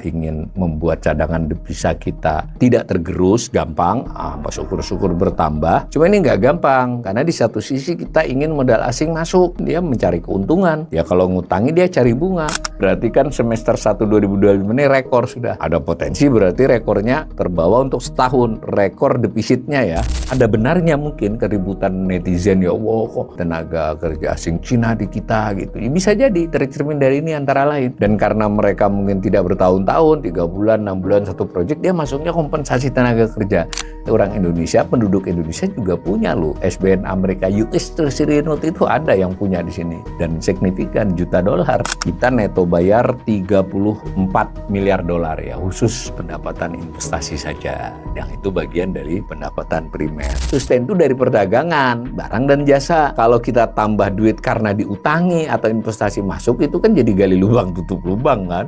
ingin membuat cadangan devisa kita tidak tergerus gampang, syukur-syukur bertambah. Cuma ini nggak gampang, karena di satu sisi kita ingin modal asing masuk, dia mencari keuntungan. Ya kalau ngutangi dia cari bunga. Berarti kan semester 1 2025 ini rekor sudah. Ada potensi berarti rekornya terbawa untuk setahun, rekor defisitnya ya. Ada benarnya mungkin keributan netizen, ya Allah kok tenaga kerja asing Cina di kita gitu. Ya, bisa jadi tercermin dari ini antara lain. Dan karena mereka mungkin tidak bertahun-tahun, 3 bulan, 6 bulan satu proyek, dia masuknya kompensasi tenaga kerja. Orang Indonesia, penduduk Indonesia juga punya loh. SBN Amerika, US Treasury Note itu ada yang punya di sini. Dan signifikan, juta dolar. Kita neto bayar 34 miliar dolar ya, khusus pendapatan investasi saja. Yang itu bagian dari pendapatan primer. Sustain itu dari perdagangan, barang dan jasa. Kalau kita tambah duit karena diutangi atau investasi masuk, itu kan jadi gali lubang tutup lubang kan.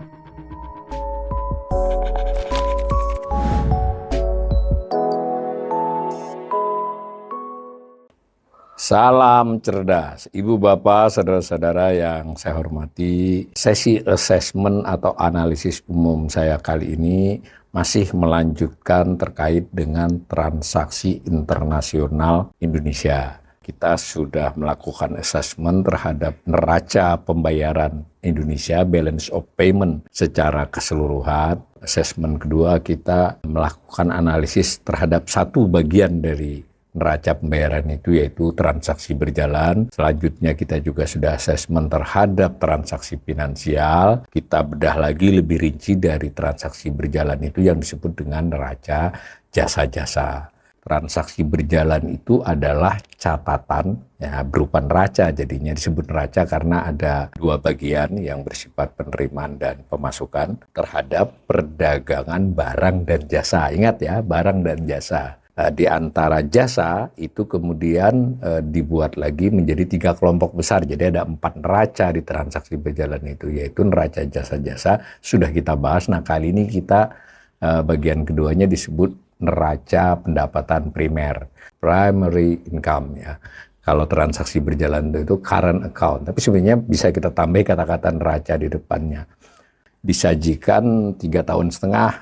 Salam cerdas, Ibu Bapak, saudara-saudara yang saya hormati. Sesi assessment atau analisis umum saya kali ini masih melanjutkan terkait dengan transaksi internasional Indonesia. Kita sudah melakukan assessment terhadap neraca pembayaran Indonesia, balance of payment secara keseluruhan. Assessment kedua, kita melakukan analisis terhadap satu bagian dari neraca pembayaran itu, yaitu transaksi berjalan. Selanjutnya kita juga sudah assessment terhadap transaksi finansial. Kita bedah lagi lebih rinci dari transaksi berjalan itu yang disebut dengan neraca jasa-jasa. Transaksi berjalan itu adalah catatan ya, berupa neraca, jadinya disebut neraca karena ada dua bagian yang bersifat penerimaan dan pemasukan terhadap perdagangan barang dan jasa. Ingat ya, barang dan jasa. Di antara jasa itu kemudian dibuat lagi menjadi 3 kelompok besar. Jadi ada 4 neraca di transaksi berjalan itu, yaitu neraca jasa-jasa sudah kita bahas. Nah kali ini kita bagian keduanya disebut neraca pendapatan primer, primary income ya. Kalau transaksi berjalan itu current account, tapi sebenarnya bisa kita tambah kata-kata neraca di depannya. Disajikan 3,5 tahun,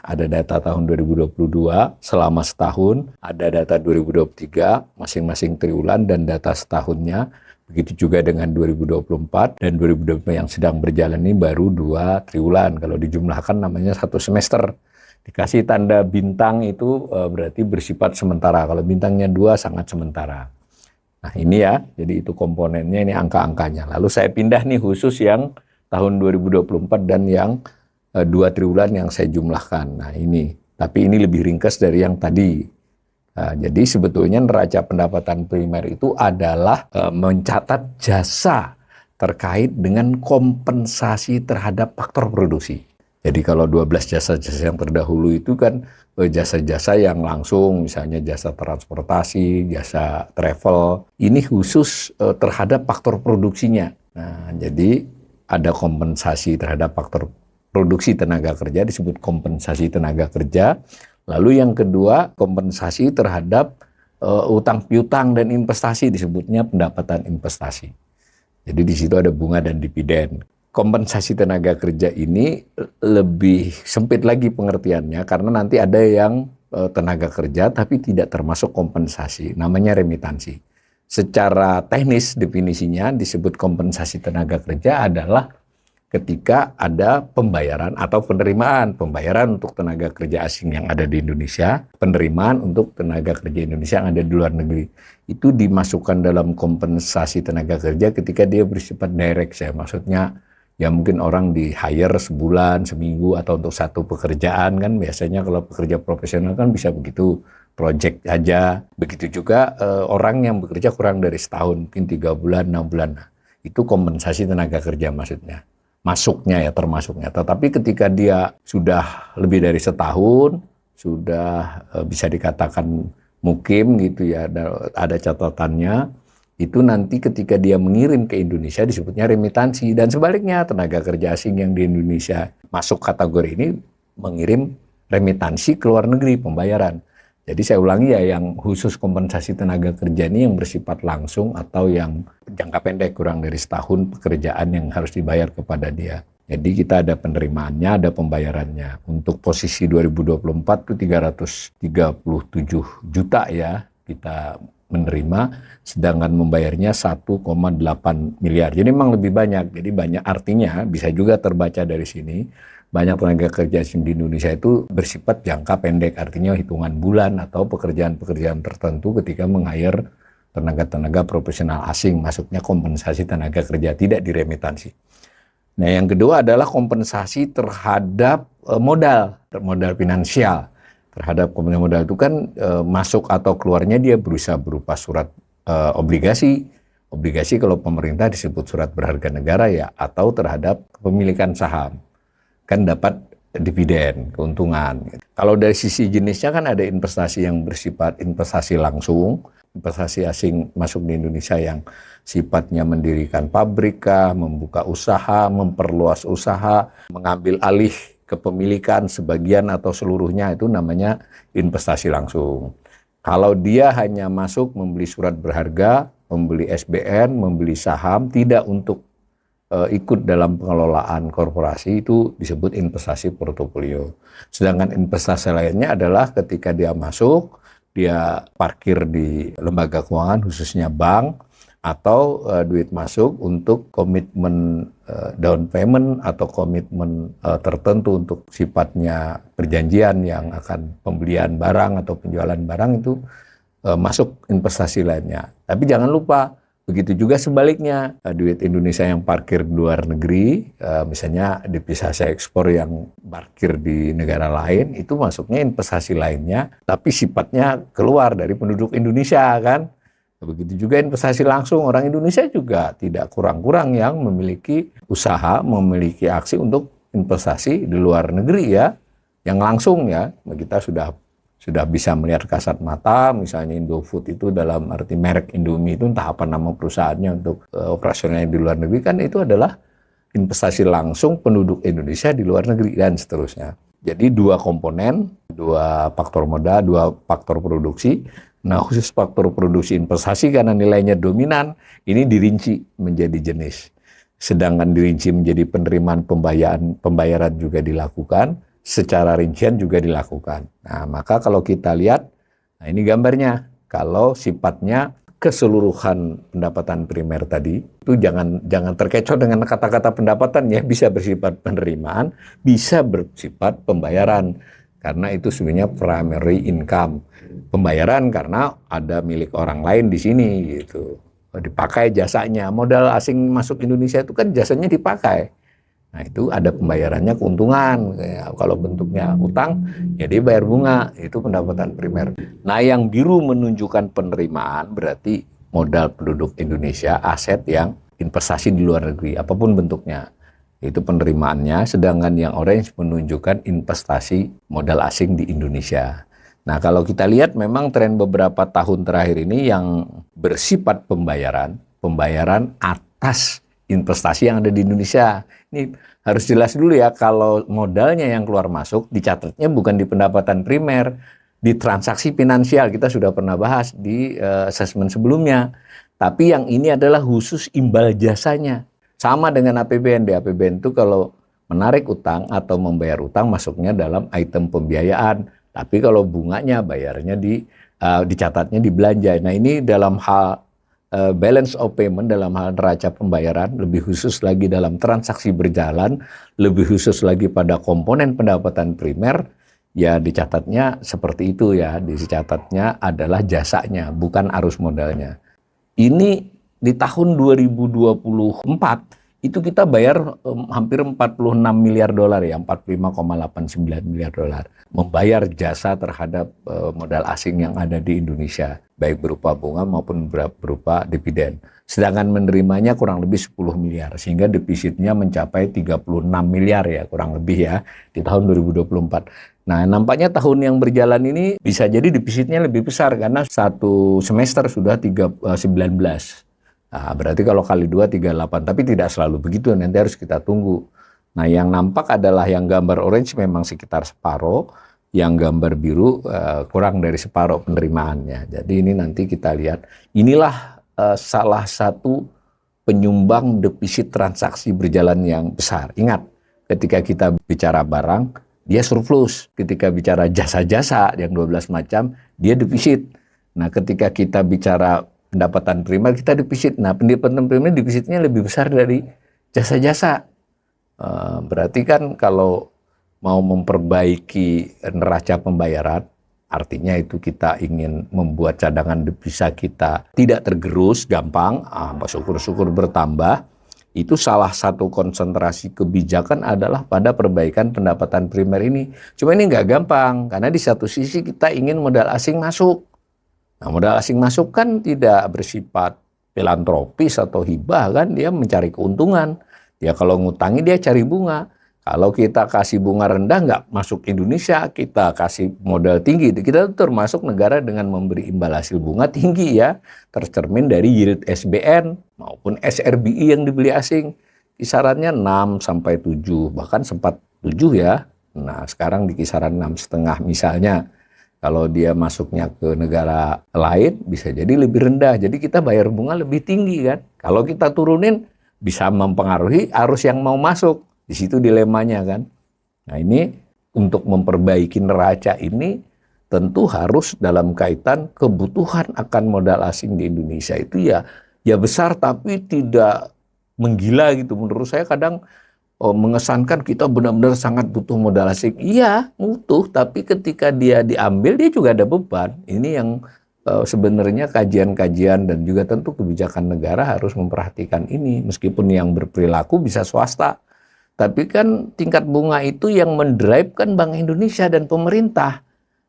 ada data tahun 2022 selama setahun, ada data 2023 masing-masing triwulan dan data setahunnya. Begitu juga dengan 2024 dan 2025 yang sedang berjalan ini baru 2 triwulan. Kalau dijumlahkan namanya 1 semester. Dikasih tanda bintang itu berarti bersifat sementara. Kalau bintangnya 2 sangat sementara. Nah ini ya, jadi itu komponennya, ini angka-angkanya. Lalu saya pindah nih khusus yang tahun 2024 dan yang 2 triwulan yang saya jumlahkan. Nah ini, tapi ini lebih ringkas dari yang tadi. Nah, jadi sebetulnya neraca pendapatan primer itu adalah mencatat jasa terkait dengan kompensasi terhadap faktor produksi. Jadi kalau 12 jasa-jasa yang terdahulu itu kan jasa-jasa yang langsung, misalnya jasa transportasi, jasa travel, ini khusus terhadap faktor produksinya. Nah, jadi ada kompensasi terhadap faktor produksi tenaga kerja, disebut kompensasi tenaga kerja. Lalu yang kedua, kompensasi terhadap utang piutang dan investasi, disebutnya pendapatan investasi. Jadi di situ ada bunga dan dividen. Kompensasi tenaga kerja ini lebih sempit lagi pengertiannya, karena nanti ada yang tenaga kerja tapi tidak termasuk kompensasi, namanya remitansi. Secara teknis definisinya disebut kompensasi tenaga kerja adalah ketika ada pembayaran atau penerimaan. Pembayaran untuk tenaga kerja asing yang ada di Indonesia, penerimaan untuk tenaga kerja Indonesia yang ada di luar negeri. Itu dimasukkan dalam kompensasi tenaga kerja ketika dia bersifat direct. Saya maksudnya ya mungkin orang di hire sebulan, seminggu atau untuk satu pekerjaan kan. Biasanya kalau pekerja profesional kan bisa begitu. Project aja. Begitu juga orang yang bekerja kurang dari setahun, mungkin 3 bulan, 6 bulan. Nah, itu kompensasi tenaga kerja maksudnya. Masuknya ya, termasuknya. Tetapi ketika dia sudah lebih dari setahun, sudah bisa dikatakan mukim gitu ya, ada catatannya, itu nanti ketika dia mengirim ke Indonesia disebutnya remitansi. Dan sebaliknya, tenaga kerja asing yang di Indonesia masuk kategori ini mengirim remitansi ke luar negeri, pembayaran. Jadi saya ulangi ya, yang khusus kompensasi tenaga kerja ini yang bersifat langsung atau yang jangka pendek kurang dari setahun pekerjaan yang harus dibayar kepada dia. Jadi kita ada penerimaannya, ada pembayarannya. Untuk posisi 2024 itu 337 juta ya kita menerima, sedangkan membayarnya 1,8 miliar. Jadi memang lebih banyak. Jadi banyak, artinya bisa juga terbaca dari sini, banyak tenaga kerja asing di Indonesia itu bersifat jangka pendek, artinya hitungan bulan atau pekerjaan-pekerjaan tertentu ketika meng-hire tenaga-tenaga profesional asing, masuknya kompensasi tenaga kerja, tidak diremitansi. Nah, yang kedua adalah kompensasi terhadap modal finansial. Terhadap modal itu kan masuk atau keluarnya dia berusaha berupa surat obligasi. Obligasi kalau pemerintah disebut surat berharga negara ya, atau terhadap kepemilikan saham. Kan dapat dividen, keuntungan. Kalau dari sisi jenisnya kan ada investasi yang bersifat investasi langsung, investasi asing masuk di Indonesia yang sifatnya mendirikan pabrik, membuka usaha, memperluas usaha, mengambil alih kepemilikan sebagian atau seluruhnya, itu namanya investasi langsung. Kalau dia hanya masuk membeli surat berharga, membeli SBN, membeli saham, tidak untuk ikut dalam pengelolaan korporasi, itu disebut investasi portofolio. Sedangkan investasi lainnya adalah ketika dia masuk, dia parkir di lembaga keuangan khususnya bank, atau duit masuk untuk komitmen down payment atau komitmen tertentu untuk sifatnya perjanjian yang akan pembelian barang atau penjualan barang, itu masuk investasi lainnya. Tapi jangan lupa, begitu juga sebaliknya, duit Indonesia yang parkir di luar negeri, misalnya divisa ekspor yang parkir di negara lain, itu masuknya investasi lainnya, tapi sifatnya keluar dari penduduk Indonesia kan. Begitu juga investasi langsung, orang Indonesia juga tidak kurang-kurang yang memiliki usaha, memiliki aksi untuk investasi di luar negeri ya, yang langsung ya. Kita sudah bisa melihat kasat mata, misalnya Indofood itu dalam arti merek Indomie itu entah apa nama perusahaannya untuk operasionalnya di luar negeri, kan itu adalah investasi langsung penduduk Indonesia di luar negeri dan seterusnya. Jadi dua komponen, dua faktor modal, dua faktor produksi. Nah, khusus faktor produksi investasi karena nilainya dominan, ini dirinci menjadi jenis. Sedangkan dirinci menjadi penerimaan pembayaran juga dilakukan, secara rincian juga dilakukan. Nah, maka kalau kita lihat, nah ini gambarnya. Kalau sifatnya keseluruhan pendapatan primer tadi, itu jangan terkecoh dengan kata-kata pendapatan ya, bisa bersifat penerimaan, bisa bersifat pembayaran. Karena itu sebenarnya primary income. Pembayaran karena ada milik orang lain di sini gitu. Dipakai jasanya. Modal asing masuk Indonesia itu kan jasanya dipakai. Nah, itu ada pembayarannya keuntungan. Kalau bentuknya utang, ya dia bayar bunga. Itu pendapatan primer. Nah, yang biru menunjukkan penerimaan berarti modal penduduk Indonesia, aset yang investasi di luar negeri, apapun bentuknya. Itu penerimaannya, sedangkan yang orange menunjukkan investasi modal asing di Indonesia. Nah, kalau kita lihat memang tren beberapa tahun terakhir ini yang bersifat pembayaran atas investasi yang ada di Indonesia. Ini harus jelas dulu ya, kalau modalnya yang keluar masuk dicatatnya bukan di pendapatan primer, di transaksi finansial, kita sudah pernah bahas di asesmen sebelumnya. Tapi yang ini adalah khusus imbal jasanya. Sama dengan APBN. Di APBN itu kalau menarik utang atau membayar utang masuknya dalam item pembiayaan. Tapi kalau bunganya bayarnya dicatatnya di belanja. Nah, ini dalam hal balance of payment, dalam hal neraca pembayaran, lebih khusus lagi dalam transaksi berjalan, lebih khusus lagi pada komponen pendapatan primer, ya dicatatnya seperti itu ya. Dicatatnya adalah jasanya, bukan arus modalnya. Ini di tahun 2024 itu kita bayar hampir 46 miliar dolar ya, 45,89 miliar dolar. Membayar jasa terhadap modal asing yang ada di Indonesia, baik berupa bunga maupun berupa dividen. Sedangkan menerimanya kurang lebih 10 miliar, sehingga defisitnya mencapai 36 miliar ya, kurang lebih ya, di tahun 2024. Nah, nampaknya tahun yang berjalan ini bisa jadi defisitnya lebih besar, karena satu semester sudah 19. Nah, berarti kalau kali 2, 38. Tapi tidak selalu begitu, nanti harus kita tunggu. Nah, yang nampak adalah yang gambar orange memang sekitar separuh, yang gambar biru kurang dari separuh penerimaannya. Jadi ini nanti kita lihat. Inilah salah satu penyumbang defisit transaksi berjalan yang besar. Ingat, Ketika kita bicara barang, dia surplus. Ketika bicara jasa-jasa yang 12 macam, dia defisit. Nah, ketika kita bicara pendapatan primer, kita defisit. Nah, pendapatan primer defisitnya lebih besar dari jasa-jasa. Berarti kan kalau mau memperbaiki neraca pembayaran, artinya itu kita ingin membuat cadangan devisa kita tidak tergerus gampang, syukur-syukur bertambah. Itu salah satu konsentrasi kebijakan adalah pada perbaikan pendapatan primer ini. Cuma ini nggak gampang, karena di satu sisi kita ingin modal asing masuk. Nah, modal asing masuk kan tidak bersifat filantropis atau hibah kan, dia mencari keuntungan. Ya kalau ngutangi dia cari bunga. Kalau kita kasih bunga rendah nggak masuk Indonesia, kita kasih modal tinggi. Kita termasuk negara dengan memberi imbal hasil bunga tinggi ya. Tercermin dari yield SBN maupun SRBI yang dibeli asing. Kisarannya 6 sampai 7, bahkan sempat 7 ya. Nah sekarang di kisaran 6,5 misalnya. Kalau dia masuknya ke negara lain bisa jadi lebih rendah. Jadi kita bayar bunga lebih tinggi kan. Kalau kita turunin bisa mempengaruhi arus yang mau masuk. Di situ dilemanya kan. Nah ini untuk memperbaiki neraca ini tentu harus dalam kaitan kebutuhan akan modal asing di Indonesia itu ya besar tapi tidak menggila gitu. Menurut saya kadang mengesankan kita benar-benar sangat butuh modal asing. Iya butuh, tapi ketika dia diambil dia juga ada beban. Ini yang sebenarnya kajian-kajian dan juga tentu kebijakan negara harus memperhatikan ini. Meskipun yang berperilaku bisa swasta, tapi kan tingkat bunga itu yang mendrive kan Bank Indonesia dan pemerintah.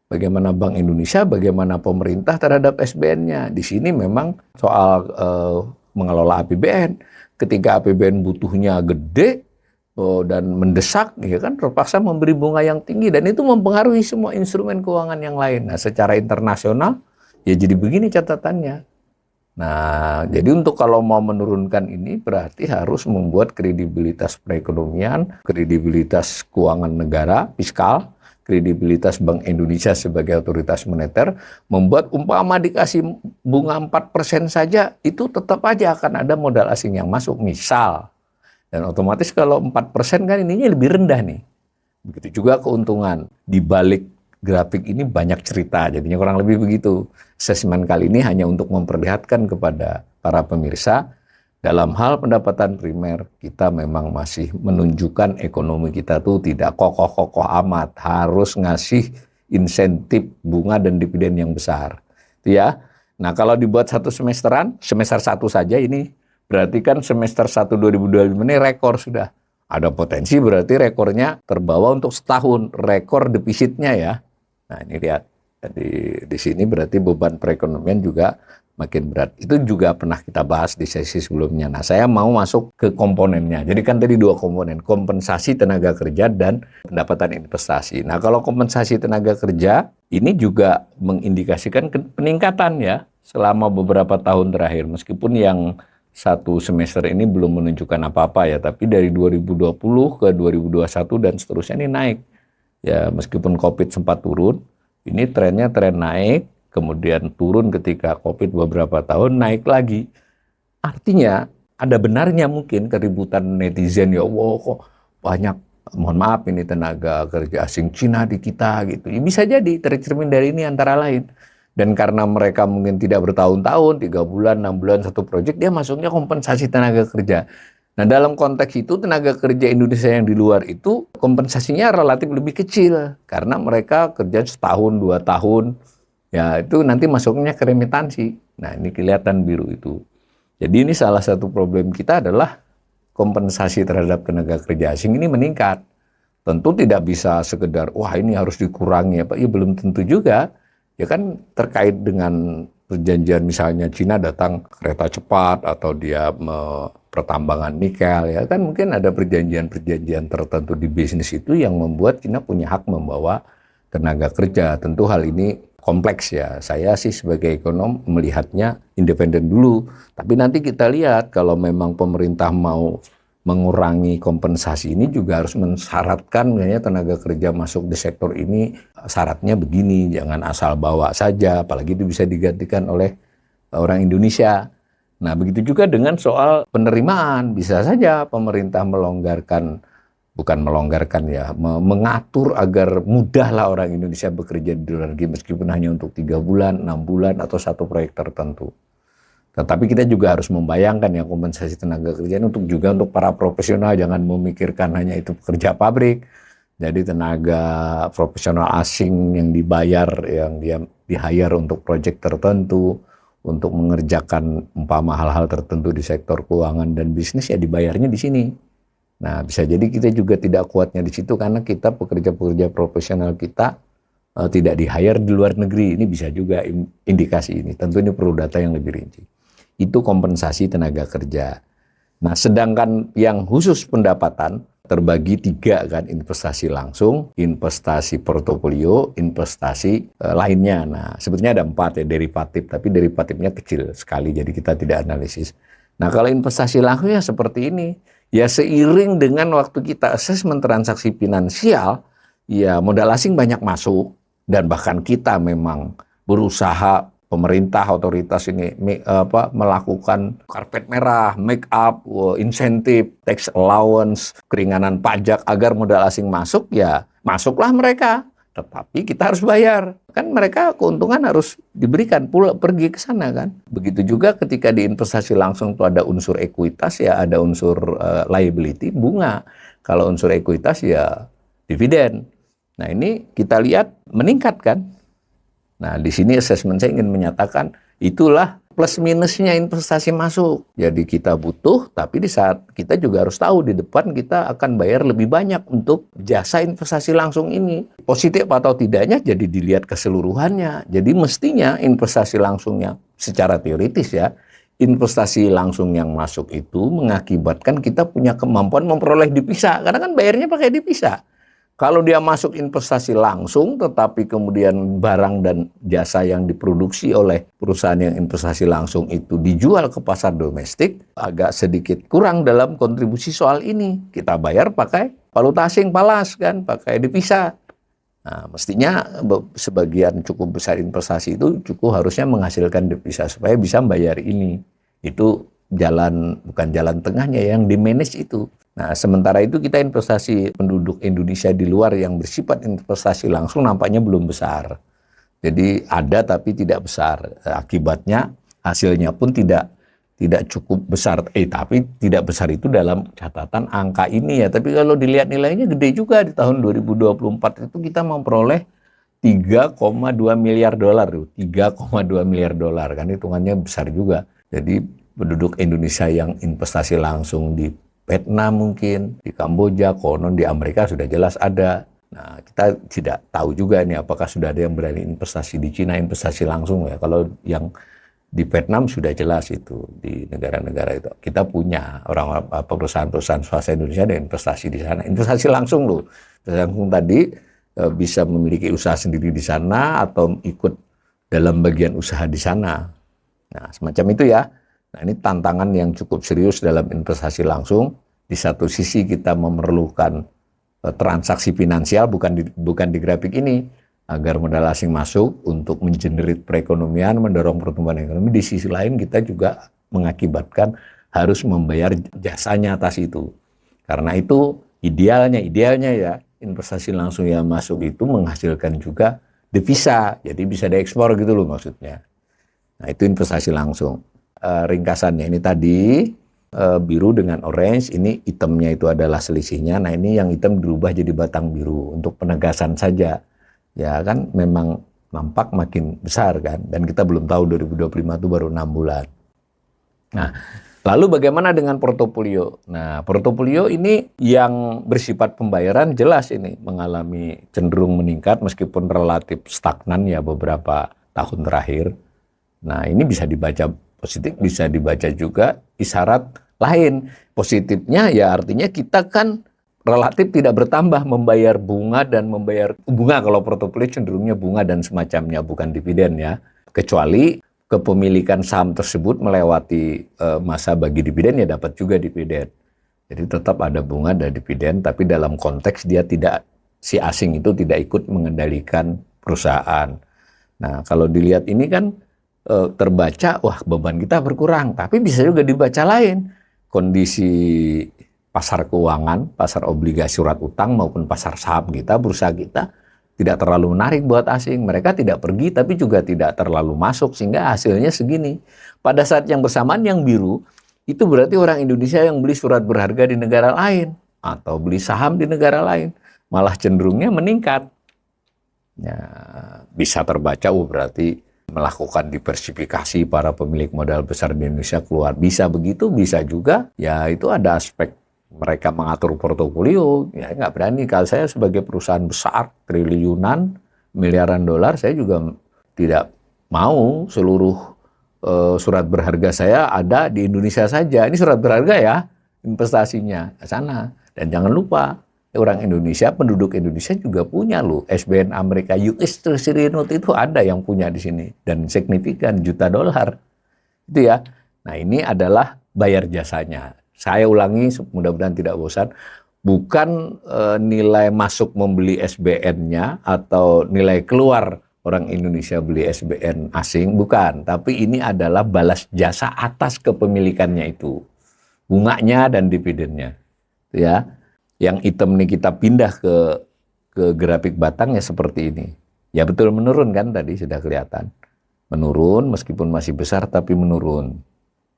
Bagaimana Bank Indonesia, bagaimana pemerintah terhadap SBN-nya. Di sini memang soal mengelola APBN. Ketika APBN butuhnya gede dan mendesak, ya kan terpaksa memberi bunga yang tinggi. Dan itu mempengaruhi semua instrumen keuangan yang lain. Nah secara internasional, ya jadi begini catatannya. Nah, jadi untuk kalau mau menurunkan ini berarti harus membuat kredibilitas perekonomian, kredibilitas keuangan negara, fiskal, kredibilitas Bank Indonesia sebagai otoritas moneter, membuat umpama dikasih bunga 4% saja, itu tetap aja akan ada modal asing yang masuk, misal. Dan otomatis kalau 4% kan ininya lebih rendah nih. Begitu juga keuntungan. Di balik grafik ini banyak cerita, jadinya kurang lebih begitu. Asesmen kali ini hanya untuk memperlihatkan kepada para pemirsa, dalam hal pendapatan primer, kita memang masih menunjukkan ekonomi kita tuh tidak kokoh-kokoh amat, harus ngasih insentif bunga dan dividen yang besar. Itu ya. Nah kalau dibuat satu semesteran, semester 1 saja ini, berarti kan semester 1 2025 ini rekor sudah. Ada potensi berarti rekornya terbawa untuk setahun, rekor defisitnya ya. Nah ini lihat, di sini berarti beban perekonomian juga makin berat. Itu juga pernah kita bahas di sesi sebelumnya. Nah saya mau masuk ke komponennya. Jadi kan tadi 2 komponen, kompensasi tenaga kerja dan pendapatan investasi. Nah kalau kompensasi tenaga kerja, ini juga mengindikasikan peningkatan ya selama beberapa tahun terakhir. Meskipun yang 1 semester ini belum menunjukkan apa-apa ya, tapi dari 2020 ke 2021 dan seterusnya ini naik. Ya meskipun COVID sempat turun, ini trennya tren naik, kemudian turun ketika COVID beberapa tahun, naik lagi. Artinya ada benarnya mungkin keributan netizen, ya Allah kok banyak, mohon maaf ini tenaga kerja asing Cina di kita gitu. Ya, bisa jadi tercermin dari ini antara lain. Dan karena mereka mungkin tidak bertahun-tahun, 3 bulan, 6 bulan, 1 proyek, dia masuknya kompensasi tenaga kerja. Nah dalam konteks itu tenaga kerja Indonesia yang di luar itu kompensasinya relatif lebih kecil. Karena mereka kerja setahun, 2 tahun, ya itu nanti masuknya ke remitansi. Nah ini kelihatan biru itu. Jadi ini salah satu problem kita adalah kompensasi terhadap tenaga kerja asing ini meningkat. Tentu tidak bisa sekedar, wah ini harus dikurangi apa, ya belum tentu juga. Ya kan terkait dengan perjanjian misalnya Cina datang kereta cepat atau dia pertambangan nikel, ya kan mungkin ada perjanjian-perjanjian tertentu di bisnis itu yang membuat Cina punya hak membawa tenaga kerja. Tentu hal ini kompleks ya. Saya sih sebagai ekonom melihatnya independen dulu. Tapi nanti kita lihat kalau memang pemerintah mau mengurangi kompensasi ini juga harus mensyaratkan misalnya tenaga kerja masuk di sektor ini syaratnya begini, jangan asal bawa saja, apalagi itu bisa digantikan oleh orang Indonesia. Nah begitu juga dengan soal penerimaan, bisa saja pemerintah melonggarkan bukan melonggarkan ya, mengatur agar mudahlah orang Indonesia bekerja di luar negeri meskipun hanya untuk 3 bulan, 6 bulan atau satu proyek tertentu. Tetapi kita juga harus membayangkan ya kompensasi tenaga kerja untuk juga untuk para profesional, jangan memikirkan hanya itu pekerja pabrik. Jadi tenaga profesional asing yang dibayar, yang dia di-hire untuk proyek tertentu, untuk mengerjakan umpama hal-hal tertentu di sektor keuangan dan bisnis ya dibayarnya di sini. Nah, bisa jadi kita juga tidak kuatnya di situ karena kita pekerja-pekerja profesional kita tidak di-hire di luar negeri. Ini bisa juga indikasi ini. Tentu ini perlu data yang lebih rinci. Itu kompensasi tenaga kerja. Nah, sedangkan yang khusus pendapatan terbagi 3 kan, investasi langsung, investasi portofolio, investasi lainnya. Nah, sebetulnya ada 4 ya derivatif, tapi derivatifnya kecil sekali, jadi kita tidak analisis. Nah, kalau investasi langsung ya seperti ini, ya seiring dengan waktu kita asesmen transaksi finansial, ya modal asing banyak masuk dan bahkan kita memang berusaha. Pemerintah, otoritas ini melakukan karpet merah, make up, insentif, tax allowance, keringanan pajak agar modal asing masuk, ya masuklah mereka. Tetapi kita harus bayar. Kan mereka keuntungan harus diberikan, pergi ke sana kan. Begitu juga ketika di investasi langsung itu ada unsur ekuitas, ya ada unsur liability, bunga. Kalau unsur ekuitas ya dividen. Nah ini kita lihat meningkat kan. Nah, di sini asesmen saya ingin menyatakan itulah plus minusnya investasi masuk. Jadi kita butuh, tapi di saat kita juga harus tahu di depan kita akan bayar lebih banyak untuk jasa investasi langsung ini. Positif atau tidaknya jadi dilihat keseluruhannya. Jadi mestinya investasi langsungnya secara teoritis ya, investasi langsung yang masuk itu mengakibatkan kita punya kemampuan memperoleh divisa. Karena kan bayarnya pakai divisa. Kalau dia masuk investasi langsung, tetapi kemudian barang dan jasa yang diproduksi oleh perusahaan yang investasi langsung itu dijual ke pasar domestik, agak sedikit kurang dalam kontribusi soal ini. Kita bayar pakai valuta asing palas kan, pakai devisa. Nah, mestinya sebagian cukup besar investasi itu cukup harusnya menghasilkan devisa supaya bisa membayar ini. Itu bukan jalan tengahnya yang di-manage itu. Nah, sementara itu kita investasi penduduk Indonesia di luar yang bersifat investasi langsung nampaknya belum besar. Jadi ada tapi tidak besar. Akibatnya hasilnya pun tidak cukup besar. Tapi tidak besar itu dalam catatan angka ini ya. Tapi kalau dilihat nilainya gede juga di tahun 2024 itu kita memperoleh 3,2 miliar dolar. 3,2 miliar dolar kan hitungannya besar juga. Jadi penduduk Indonesia yang investasi langsung di Vietnam mungkin, di Kamboja, konon di Amerika sudah jelas ada. Nah, kita tidak tahu juga nih apakah sudah ada yang berani investasi di Cina, investasi langsung ya. Kalau yang di Vietnam sudah jelas itu, di negara-negara itu. Kita punya perusahaan-perusahaan swasta Indonesia ada investasi di sana. Investasi langsung loh. Investasi langsung tadi bisa memiliki usaha sendiri di sana atau ikut dalam bagian usaha di sana. Nah, semacam itu ya. Nah, ini tantangan yang cukup serius dalam investasi langsung. Di satu sisi kita memerlukan transaksi finansial, bukan di grafik ini, agar modal asing masuk untuk mengenerate perekonomian, mendorong pertumbuhan ekonomi. Di sisi lain kita juga mengakibatkan harus membayar jasanya atas itu. Karena itu idealnya ya investasi langsung yang masuk itu menghasilkan juga devisa, jadi bisa diekspor gitu loh maksudnya. Nah itu investasi langsung. Ringkasannya ini tadi biru dengan orange, ini hitamnya itu adalah selisihnya. Nah ini yang hitam dirubah jadi batang biru untuk penegasan saja. Ya kan memang nampak makin besar kan, dan kita belum tahu 2025 itu baru 6 bulan. Nah lalu bagaimana dengan portofolio? Nah portofolio ini yang bersifat pembayaran jelas ini mengalami cenderung meningkat meskipun relatif stagnan ya beberapa tahun terakhir. Nah ini bisa dibaca positif, bisa dibaca juga isyarat lain. Positifnya ya artinya kita kan relatif tidak bertambah membayar bunga dan membayar bunga, kalau portofolio cenderungnya bunga dan semacamnya, bukan dividen ya. Kecuali kepemilikan saham tersebut melewati masa bagi dividen ya dapat juga dividen. Jadi tetap ada bunga dan dividen, tapi dalam konteks dia tidak, si asing itu tidak ikut mengendalikan perusahaan. Nah kalau dilihat ini kan terbaca, wah beban kita berkurang, tapi bisa juga dibaca lain. Kondisi pasar keuangan, pasar obligasi surat utang maupun pasar saham kita, bursa kita tidak terlalu menarik buat asing. Mereka tidak pergi tapi juga tidak terlalu masuk sehingga hasilnya segini. Pada saat yang bersamaan yang biru itu berarti orang Indonesia yang beli surat berharga di negara lain atau beli saham di negara lain malah cenderungnya meningkat. Ya, bisa terbaca berarti melakukan diversifikasi para pemilik modal besar di Indonesia keluar. Bisa begitu, bisa juga. Ya itu ada aspek mereka mengatur portofolio. Ya nggak berani. Kalau saya sebagai perusahaan besar, triliunan, miliaran dolar, saya juga tidak mau seluruh surat berharga saya ada di Indonesia saja. Ini surat berharga ya, investasinya ke sana. Dan jangan lupa, orang Indonesia, penduduk Indonesia juga punya loh. SBN Amerika, US Treasury Note itu ada yang punya di sini. Dan signifikan, juta dolar. Itu ya. Nah ini adalah bayar jasanya. Saya ulangi, mudah-mudahan tidak bosan. Bukan nilai masuk membeli SBN-nya atau nilai keluar orang Indonesia beli SBN asing, bukan. Tapi ini adalah balas jasa atas kepemilikannya itu. Bunganya dan dividennya. Ya. Yang hitam nih kita pindah ke grafik batangnya seperti ini. Ya betul menurun kan tadi sudah kelihatan. Menurun meskipun masih besar tapi menurun.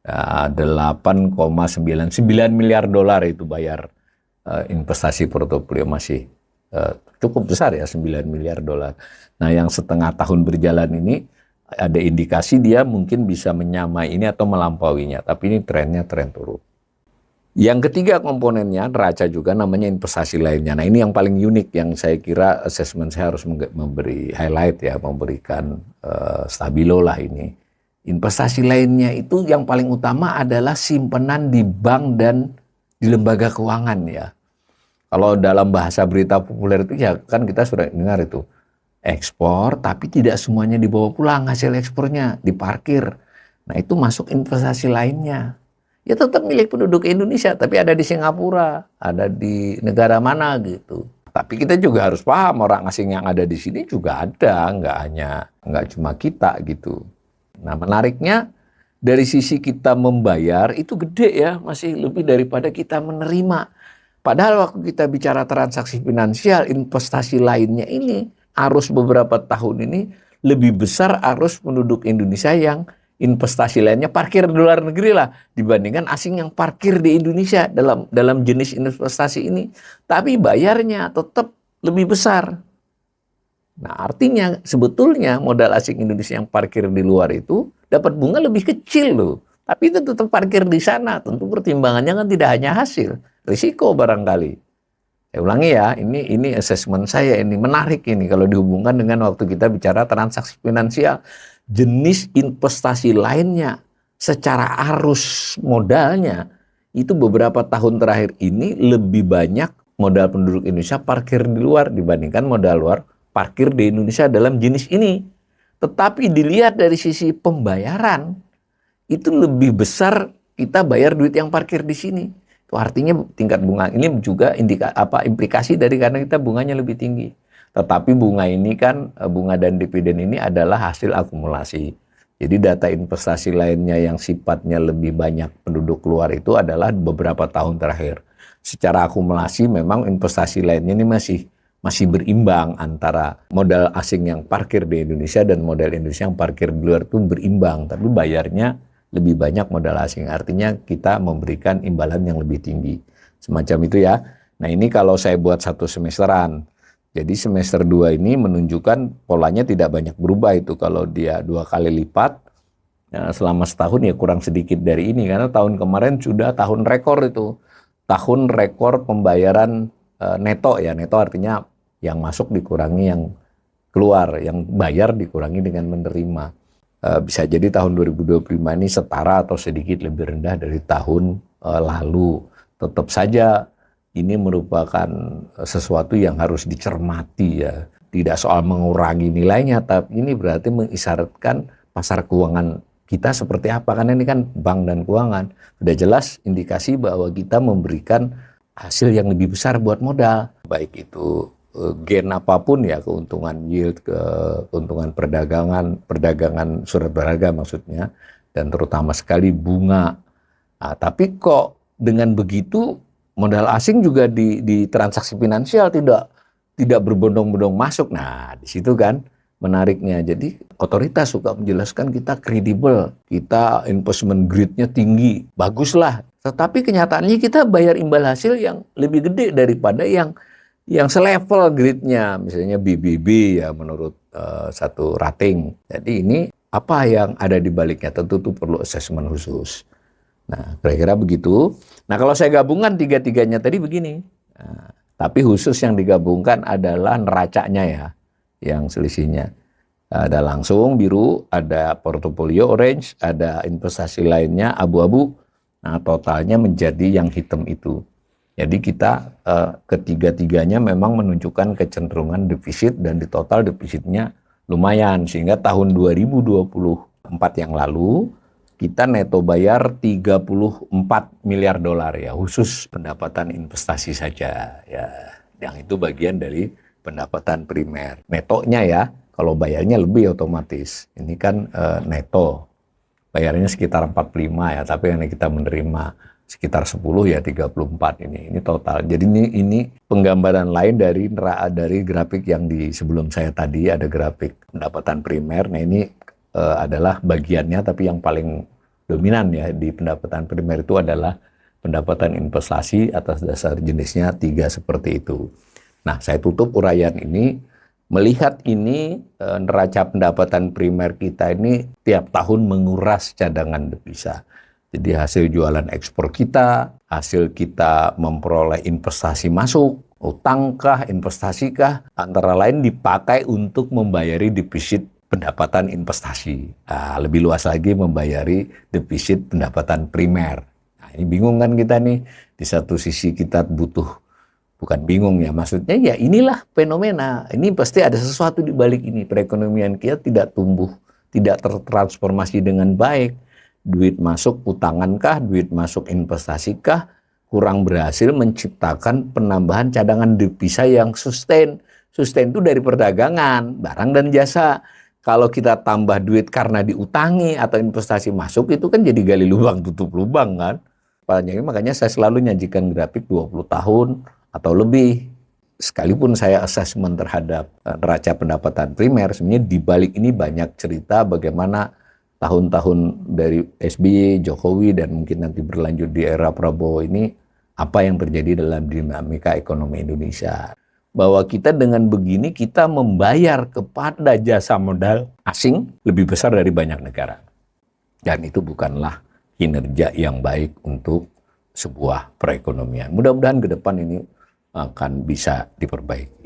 Ya, 8,99 miliar dolar itu bayar investasi portofolio masih cukup besar ya 9 miliar dolar. Nah yang setengah tahun berjalan ini ada indikasi dia mungkin bisa menyamai ini atau melampauinya. Tapi ini trennya tren turun. Yang ketiga komponennya neraca juga namanya investasi lainnya. Nah ini yang paling unik yang saya kira asesmen saya harus memberi highlight ya, memberikan stabilo lah ini. Investasi lainnya itu yang paling utama adalah simpanan di bank dan di lembaga keuangan ya. Kalau dalam bahasa berita populer itu ya kan kita sudah dengar itu. Ekspor tapi tidak semuanya dibawa pulang hasil ekspornya, diparkir. Nah itu masuk investasi lainnya. Ya tetap milik penduduk Indonesia, tapi ada di Singapura, ada di negara mana gitu. Tapi kita juga harus paham orang asing yang ada di sini juga ada, nggak cuma kita gitu. Nah menariknya dari sisi kita membayar itu gede ya, masih lebih daripada kita menerima. Padahal waktu kita bicara transaksi finansial, investasi lainnya ini, arus beberapa tahun ini lebih besar arus penduduk Indonesia yang investasi lainnya parkir di luar negeri lah dibandingkan asing yang parkir di Indonesia dalam jenis investasi ini. Tapi bayarnya tetap lebih besar. Nah artinya sebetulnya modal asing Indonesia yang parkir di luar itu dapat bunga lebih kecil loh. Tapi itu tetap parkir di sana. Tentu pertimbangannya kan tidak hanya hasil, risiko barangkali. Saya ulangi ya, ini asesmen saya ini menarik ini kalau dihubungkan dengan waktu kita bicara transaksi finansial. Jenis investasi lainnya secara arus modalnya itu beberapa tahun terakhir ini lebih banyak modal penduduk Indonesia parkir di luar dibandingkan modal luar parkir di Indonesia dalam jenis ini. Tetapi dilihat dari sisi pembayaran itu lebih besar kita bayar duit yang parkir di sini. Itu artinya tingkat bunga ini juga implikasi dari karena kita bunganya lebih tinggi. Tetapi bunga ini kan, bunga dan dividen ini adalah hasil akumulasi. Jadi data investasi lainnya yang sifatnya lebih banyak penduduk luar itu adalah beberapa tahun terakhir. Secara akumulasi memang investasi lainnya ini masih berimbang antara modal asing yang parkir di Indonesia dan modal Indonesia yang parkir di luar itu berimbang. Tapi bayarnya lebih banyak modal asing. Artinya kita memberikan imbalan yang lebih tinggi. Semacam itu ya. Nah ini kalau saya buat satu semesteran. Jadi semester 2 ini menunjukkan polanya tidak banyak berubah itu. Kalau dia 2 kali lipat ya, selama setahun ya kurang sedikit dari ini. Karena tahun kemarin sudah tahun rekor itu. Tahun rekor pembayaran neto ya. Neto artinya yang masuk dikurangi yang keluar. Yang bayar dikurangi dengan menerima. Bisa jadi tahun 2025 ini setara atau sedikit lebih rendah dari tahun lalu. Tetap saja ini merupakan sesuatu yang harus dicermati ya. Tidak soal mengurangi nilainya, tapi ini berarti mengisyaratkan pasar keuangan kita seperti apa. Karena ini kan bank dan keuangan. Sudah jelas indikasi bahwa kita memberikan hasil yang lebih besar buat modal. Baik itu gain apapun ya, keuntungan yield, keuntungan perdagangan surat berharga maksudnya. Dan terutama sekali bunga. Nah, tapi kok dengan begitu modal asing juga di transaksi finansial tidak berbondong-bondong masuk. Nah, di situ kan menariknya. Jadi otoritas suka menjelaskan kita kredibel, kita investment grade-nya tinggi, baguslah. Tetapi kenyataannya kita bayar imbal hasil yang lebih gede daripada yang selevel grade-nya, misalnya BBB ya menurut satu rating. Jadi ini apa yang ada di baliknya, tentu itu perlu assessment khusus. Nah, kira-kira begitu. Nah, kalau saya gabungkan tiga-tiganya tadi begini. Nah, tapi khusus yang digabungkan adalah neracanya ya, yang selisihnya. Ada langsung biru, ada portofolio orange, ada investasi lainnya abu-abu. Nah, totalnya menjadi yang hitam itu. Jadi kita ketiga-tiganya memang menunjukkan kecenderungan defisit dan di total defisitnya lumayan. Sehingga tahun 2024 yang lalu kita neto bayar 34 miliar dolar ya, khusus pendapatan investasi saja ya. Yang itu bagian dari pendapatan primer. Netonya ya, kalau bayarnya lebih otomatis. Ini kan neto. Bayarnya sekitar 45 ya, tapi karena kita menerima sekitar 10 ya 34 ini total. Jadi ini penggambaran lain dari grafik yang di sebelum saya tadi ada grafik pendapatan primer. Nah ini adalah bagiannya, tapi yang paling dominan ya di pendapatan primer itu adalah pendapatan investasi atas dasar jenisnya 3 seperti itu. Nah, saya tutup uraian ini melihat ini neraca pendapatan primer kita ini tiap tahun menguras cadangan devisa. Jadi hasil jualan ekspor kita, hasil kita memperoleh investasi masuk, utangkah, investasikah, antara lain dipakai untuk membayari defisit pendapatan investasi. Nah, lebih luas lagi membayari defisit pendapatan primer. Nah, ini bingung kan kita nih, di satu sisi kita butuh, bukan bingung ya, maksudnya ya inilah fenomena, ini pasti ada sesuatu di balik ini, perekonomian kita tidak tumbuh, tidak tertransformasi dengan baik. Duit masuk utangankah, duit masuk investasikah, kurang berhasil menciptakan penambahan cadangan devisa yang sustain. Sustain itu dari perdagangan, barang dan jasa. Kalau kita tambah duit karena diutangi atau investasi masuk, itu kan jadi gali lubang tutup lubang kan. Makanya saya selalu nyajikan grafik 20 tahun atau lebih. Sekalipun saya assessment terhadap neraca pendapatan primer, sebenarnya di balik ini banyak cerita bagaimana tahun-tahun dari SBY, Jokowi, dan mungkin nanti berlanjut di era Prabowo ini, apa yang terjadi dalam dinamika ekonomi Indonesia. Bahwa kita dengan begini, kita membayar kepada jasa modal asing lebih besar dari banyak negara. Dan itu bukanlah kinerja yang baik untuk sebuah perekonomian. Mudah-mudahan ke depan ini akan bisa diperbaiki.